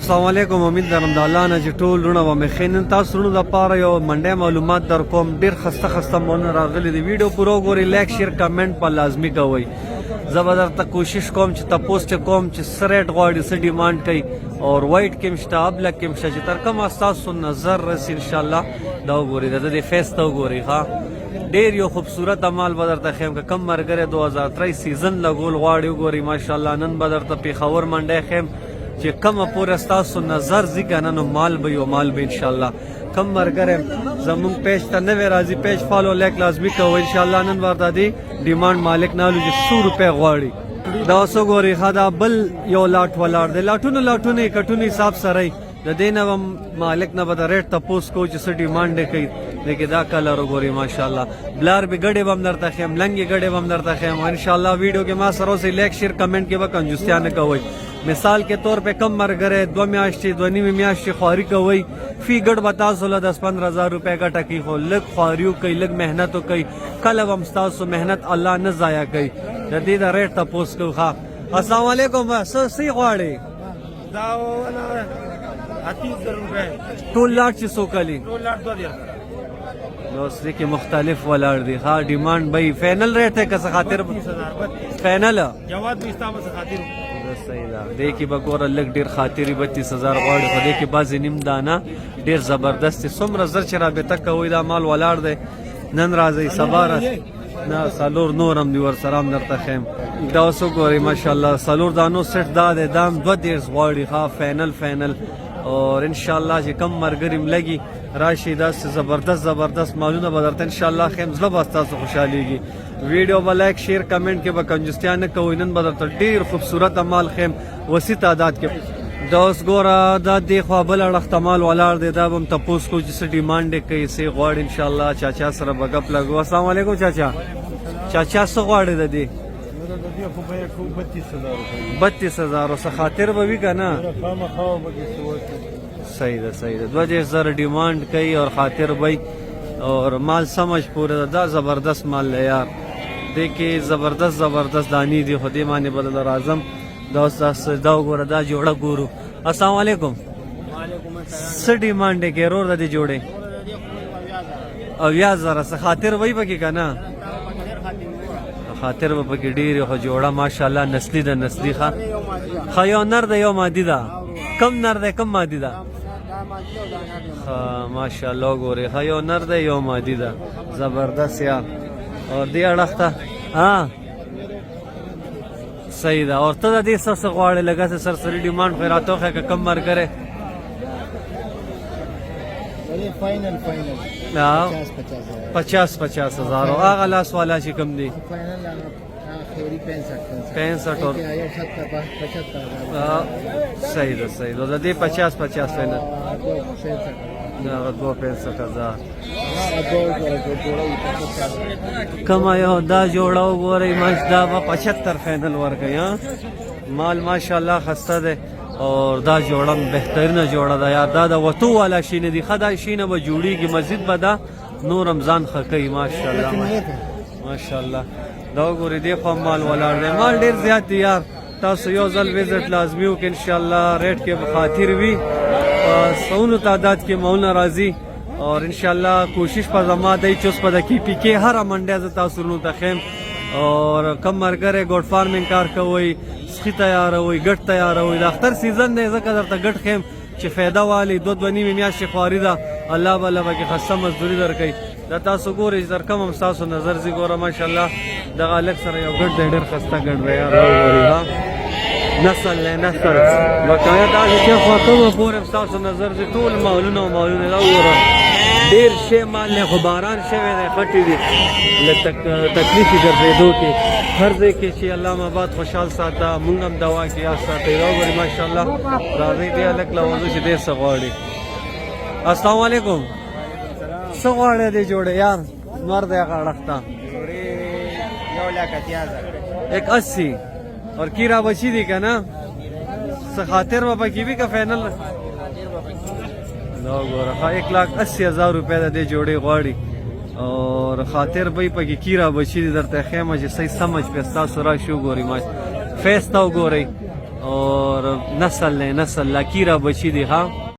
السلام علیکم. امید لرم د الله نه چې ټول رونه به مې ښه. نن تاسو رونو دپاره یو منډی معلومات در کوم. ډېر خسته خسته مالونه راغلي دي. ویډیو پوره وګورئ، لایک شیر کمنټ په لازمي کوئ. زه به درته کوشش کوم چې تپوس کوم چې څه ریټ غواړي، څه ډیمانډ کوي، اور وایټ کې هم شته، ابلک کې هم شته، چې تر کومه ستاسو نظر رسي انشاءالله دا وګورئ. د دې فیس ته وګورئ. ښه ډېر یو خوبصورت مال به درته ښیم. که کم ملګری 2023 سیزن لګول غواړي وګورئ. ماشاءالله نن به درته پېښور منډی ښیم چې کومه پورې ستاسو نظر ځي که نه، نو مال به یو مال به انشاءالله. کم ملګری زمونږ پیج ته نوی راځي، پیج فالو لایک لازمي کوئ. انشاءالله نن ورته دی ډیمانډ مالک نالو چې 100 روپۍ غواړي. دا اوس وګورئ. ښه دا بل یو لاټ ولاړ دی. لاټونه یې کټونه حساب سره یي. د دې نه به مالک نه به د ریټ تپوس کوو چې څه ډیمانډ یې کوي. لیکن دا کلر وګورئ ماشاءالله. بلار به ګډې به هم درته ښیم، لنګې ګډې به هم درته ښیم. انشاءالله ویډیو کې ما سره اوسئ، لایک شیر کمنټ کې به کنجوستیا نه کوئ. مثال के तौर पे कम मरगरे 2 میاشتې 2.5 میاشتې خواري کوي، فی ګډ به تاسو له 10-15,000 روپۍ ګټه کوي. خو لږ خواریو کوي، لږ محنت کوي. کله به هم ستاسو محنت الله نه ضایع کوي. د دې د ریټ تپوس کوو. ښه السلام علیکم. څه غواړئ؟ دا 30,000 روپۍ ټول لاټ چې څو کلي؟ ټول لاټ 2,000 دوست کې مختلف ولاړ دي. ښه ډیمانډ به فینل ریټ دی که څه خاطر فینل جواد به ستا به خاطر صحیح ده. دې کې به ګوره لږ ډېر خاطري 32,000 غواړي، خو دې کې بعضې نیم دانه ډېر زبردست دي. څومره زر چې رابطه کوئ دا مال ولاړ دی. نن راځئ سبا نه څلور نور هم دي ورسره هم درته ښیم. دا اوس وګورئ ماشاءالله څلور دانو سیټ دا دی. دا هم 2.5 غواړي. ښه فینل اور انشاءالله چې کم ملګري م لګي راشي داسې زبردست مالونه به درته انشاءالله ښیم. زړه به ستاسو خوشحالېږي. ویډیو به لایک شیر کمنټ کې به کنجوستیا نه کوئ. نن به درته ډېر خوبصورت مال ښیم وسیع تعداد کې. دا اوس ګوره دا دې خوا بل اړخ ته مال ولاړ دی. دا به هم تپوس کوو چې څه ډیمانډ یې کوي، څه یې غواړي. انشاءالله چاچا سره به ګپ لګو. السلام علیکم چاچا. چاچا څه غواړي د دې؟ 32,000 څه خاطر به وي که نه؟ صحیح ده 2,000 ډیمانډ کوي اور خاطر به اور مال سمجھ پورې ده. دا زبردست مال دی یار. دې کې زبردست دانی دي. خو دې باندې به دله راځم. دا اوس دا وګوره دا جوړه ګورو. السلام علیکم. څه ډیمانډ یې کوي ورور د دې جوړې؟ 80,000 څه خاطر وایي پکې که نه؟ خاطر به پکې ډېرې. خو جوړه ماشاءالله نسلي ده نسلي. ښه یو نر ده یو مادي ده. کم نر ده کم مادي ده؟ ماشاءالله وګورئ. ښه یو نر ده یو مادي ده. زبردست یار. اور دې اړخ ته صحیح ده. اور ته د دې څه غواړې لږه څه سرسري ډیمانډ خو یې راته وښیه که کم ملګری؟ 50,000 هغه لاس والا چې کوم دی 65 اور صحیح ده د دې 50 فینل 62,65,000 کما یو دا جوړه وګورئ. دا به 75 فینل ورکوي. مال ماشاءالله خسته دی. اور دا جوړه بهترینه جوړه ده یار. دا د وتو والا شینه دي. ښه دا شینه به جوړیږي مزید به دا نور رمضان ښه کوي ماشاءالله. دا وګورئ دې خوا مال ولاړ دی. مال ډېر زیات دی یار. تاسو یو ځل وزټ لازمي وکړئ. انشاءالله ریټ کې به خاطر وي. په سونو تعداد کې مالونه راځي. اور انشاءالله کوشش په زما دی چې اوس په د KPK هره منډی زه تاسو رونو ته ښیم. اور کم ملګری ګوډ فارمینګ کار کوئ، سخي تیاروئ، ګډ تیاروئ. د اختر سیزن دی ځکه درته ګډ ښیم چې فایده والي. 2.5 میاشتې خواري ده. الله به پکې خسته مزدوري درکوي. دا تاسو ګورئ چې در کم هم ستاسو نظر ځي. ګوره ماشاءالله دغه هلک سره یو ګډ دی، ډېر ښایسته ګډ دی یار. وګورئ نسل بقایه داسې چې خوا کومه پورې ستاسو نظر ځي. ټول مالونه دا وګوره ډېر شی مال دی. خو باران شوی دی، خټې دي، لږ تکلیف یې ګرځېدو کې. هر ځای کې چې الله مباد خوشحال ساته، مونږ هم دوا کې یاد ساتئ. دا وګورئ ماشاءالله راځئ دې هلک له وضو چې ډېر څه غواړي. السلام علیکم. څه غواړی دې جوړې یار؟ نور دی هغه اړخ ته 1,80,000 اور کیرا بچی دی که نه؟ څه خاطر به پکې وي که فینل؟ دا وګوره 1,80,000 روپۍ د دې جوړې غواړي. اور خاطر به یې پکې کیرا بچي دي. درته ښیم چې صحیح سمجھ پې ستاسو راشي. وګورئ فیس ته وګورئ और नस्ल ने नस्ल लकीरा बची दी हाँ